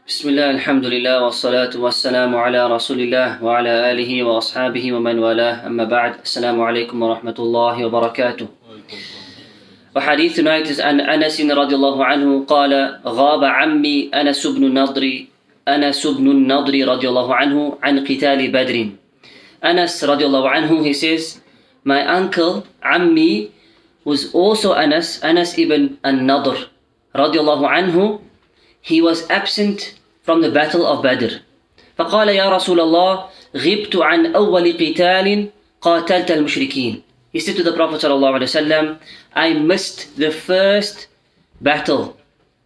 بسم الله الحمد لله والصلاة والسلام على رسول الله وعلى آله وأصحابه ومن والاه أما بعد السلام عليكم ورحمة الله وبركاته. وحديث tonight is عن أنس رضي الله عنه قال غاب عمي أنس بن النضر رضي الله عنه عن قتال بدر. Anas رضي الله عنه, he says, my uncle Ammi was also Anas ibn Nadr رضي الله عنه. He was absent from the battle of Badr. فقال يا رسول الله غبت عن أول قتال قاتلت المشركين. He said to the Prophet ﷺ, I missed the first battle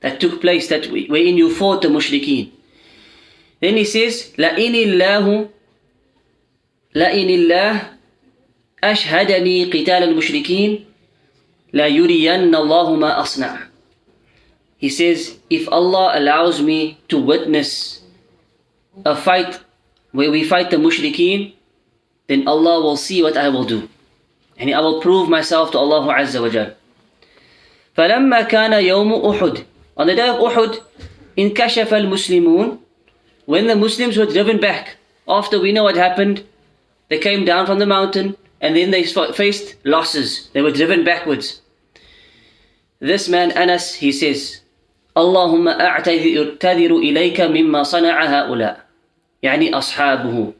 that took place that wherein you fought the mushrikeen. Then he says لئن الله أشهدني قتال المشركين لا يرين الله ما أصنع. He says, if Allah allows me to witness a fight where we fight the mushrikeen, then Allah will see what I will do. And I will prove myself to Allah Azza wa Jal. فَلَمَّا كَانَ يَوْمُ أُحُدٍ. On the day of Uhud, انكشف المسلمون. When the Muslims were driven back, after we know what happened, they came down from the mountain and then they faced losses. They were driven backwards. This man Anas, he says, اللهم أعتذر إليك مما صنع هؤلاء يعني أصحابه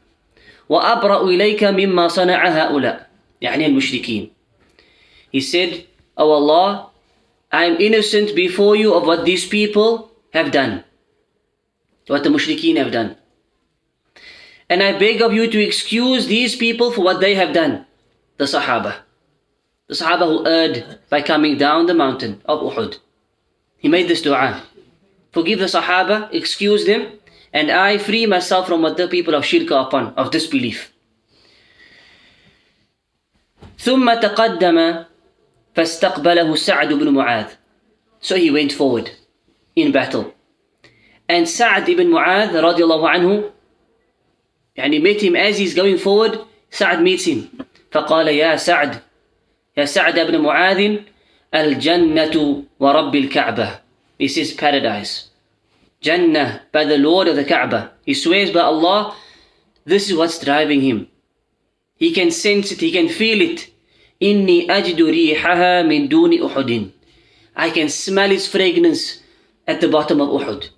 وأبرأ إليك مما صنع هؤلاء يعني المشركين. He said, Oh Allah, I am innocent before you of what these people have done, what the mushrikeen have done. And I beg of you to excuse these people for what they have done. The Sahaba who erred by coming down the mountain of Uhud. He made this dua. Forgive the Sahaba, excuse them, and I free myself from what the people of shirk are upon, of disbelief. ثم تقدم فاستقبله سعد بن معاذ. So he went forward in battle. And Sa'd ibn Mu'adh radiallahu anhu, يعني met him as he's going forward. Sa'd meets him. فقال يا سعد بن معاذ الجنة ورب الكعبة. He says paradise. Jannah, by the Lord of the Kaaba. He swears by Allah, this is what's driving him. He can sense it, he can feel it. إني أجد ريحها من دون أحد. I can smell its fragrance at the bottom of Uhud.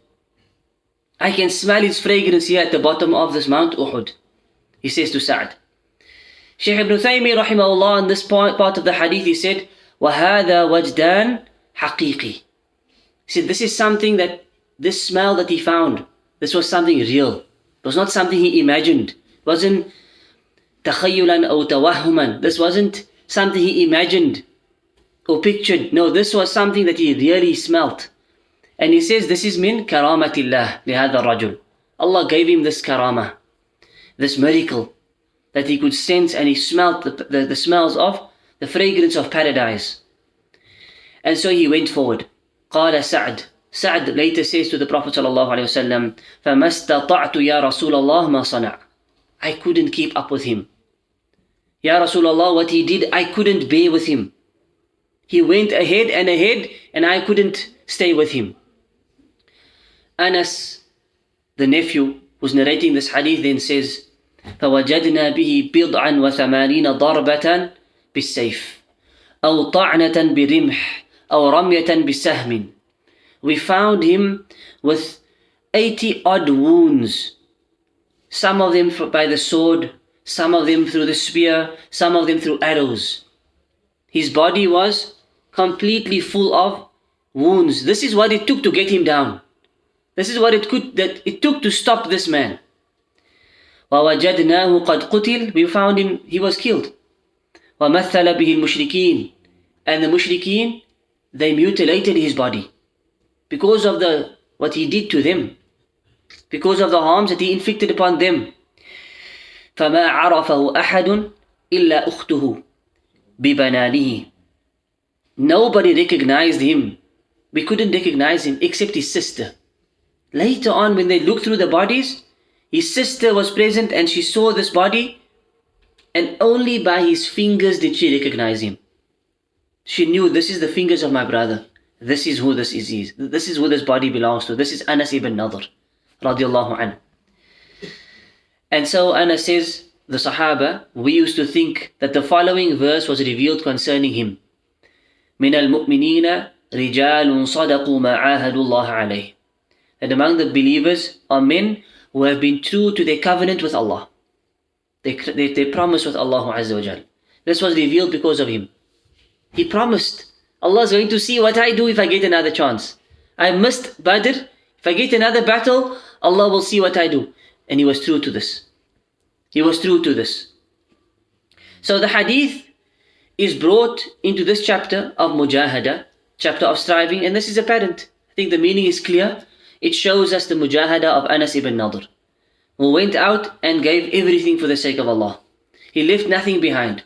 I can smell its fragrance here at the bottom of this Mount Uhud. He says to Sa'd. Shaykh ibn Taymiyyah rahimahullah, in this part of the hadith, he said, وَهَذَا وَجْدَانْ حَقِيقِي. He said, this is something that, this smell that he found, this was something real. It was not something he imagined. It wasn't تَخَيُّلًا أو تَوَهُّمًا. This wasn't something he imagined or pictured. No, this was something that he really smelt. And he says, this is min karamatillah lihada rajul. Allah gave him this karama, this miracle, that he could sense and he smelt the smells of the fragrance of paradise. And so he went forward. قال سعد. Sa'd later says to the Prophet ﷺ, فَمَا اسْتَطَعْتُ يَا رَسُولَ اللَّهِ مَا صَنَعْ. I couldn't keep up with him. Ya Rasulullah, what he did, I couldn't bear with him. He went ahead and I couldn't stay with him. Anas, the nephew who's narrating this hadith, then says, فَوَجَدْنَا بِهِ بِضْعًا وَثَمَانِينَ ضَرْبَةً بِالسَّيْفِ أو طعنة برمح أو رمية بسهم. We found him with 80 odd wounds, some of them by the sword, some of them through the spear, some of them through arrows. His body was completely full of wounds. This is what it took to get him down. This is what it took to stop this man. وَوَجَدْنَاهُ قَدْ قُتِلْ. We found him, he was killed. وَمَثَّلَ بِهِ الْمُشْرِكِينَ. And the mushrikeen, they mutilated his body because of what he did to them, because of the harms that he inflicted upon them. فَمَا عَرَفَهُ أَحَدٌ إِلَّا أُخْتُهُ بِبَنَانِهِ. Nobody recognized him. We couldn't recognize him except his sister. Later on, when they looked through the bodies, his sister was present and she saw this body, and only by his fingers did she recognize him. She knew, this is the fingers of my brother. This is who this is. This is who this body belongs to. This is Anas ibn Nadr. radiallahu anhu. And so Anas says, the Sahaba, we used to think that the following verse was revealed concerning him. مِنَ الْمُؤْمِنِينَ رِجَالٌ صَدَقُوا مَا عَاهَدُوا اللَّهَ عَلَيْهِ. That among the believers are men who have been true to their covenant with Allah. They promise with Allah Azza wa Jal. This was revealed because of him. He promised, Allah is going to see what I do if I get another chance. I missed Badr. If I get another battle, Allah will see what I do. And he was true to this. He was true to this. So the hadith is brought into this chapter of mujahada, chapter of striving, and this is apparent. I think the meaning is clear. It shows us the mujahada of Anas ibn Nadr, who went out and gave everything for the sake of Allah. He left nothing behind.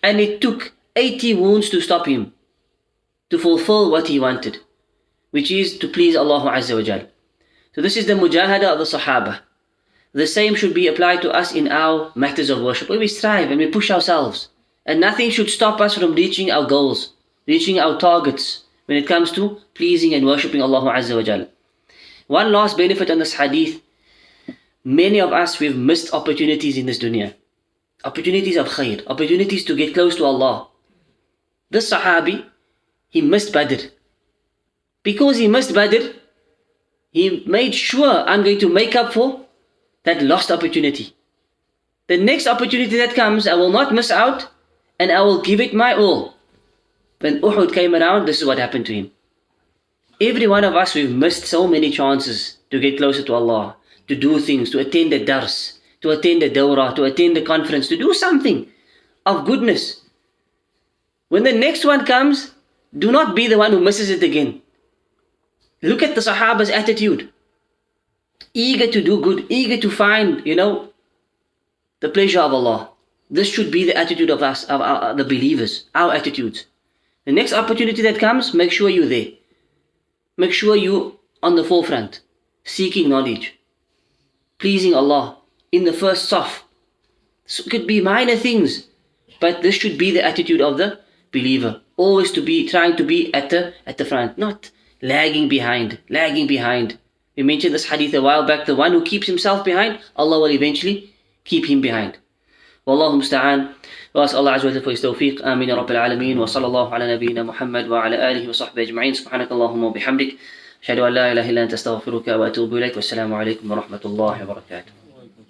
And it took 80 wounds to stop him, to fulfill what he wanted, which is to please Allah Azza wa Jal. So this is the mujahada of the Sahaba. The same should be applied to us in our matters of worship, where we strive and we push ourselves. And nothing should stop us from reaching our goals, reaching our targets when it comes to pleasing and worshipping Allah Azza wa Jal. One last benefit on this hadith. Many of us, we've missed opportunities in this dunya. Opportunities of khair, opportunities to get close to Allah. This Sahabi, he missed Badr. Because he missed Badr, he made sure, I'm going to make up for that lost opportunity. The next opportunity that comes, I will not miss out, and I will give it my all. When Uhud came around, this is what happened to him. Every one of us, we've missed so many chances to get closer to Allah, to do things, to attend a dars, to attend a dawrah, to attend a conference, to do something of goodness. When the next one comes, do not be the one who misses it again. Look at the Sahaba's attitude. Eager to do good, eager to find, the pleasure of Allah. This should be the attitude of us, of the believers, our attitudes. The next opportunity that comes, make sure you're there. Make sure you're on the forefront, seeking knowledge, pleasing Allah in the first saf. So it could be minor things, but this should be the attitude of the believer. Always to be trying to be at the front, not lagging behind. We mentioned this hadith a while back. The one who keeps himself behind, Allah will eventually keep him behind. Wallahu musta'an. وأسأل الله عز وجل for his توفيق. آمين يا رب العالمين. وصلى الله على نبينا محمد وعلى آله وصحبه أجمعين. سبحانك اللهم وبحمدك. أشهد أن لا إله إلا أنت أستغفرك وأتوب إليك. والسلام عليكم ورحمة الله وبركاته.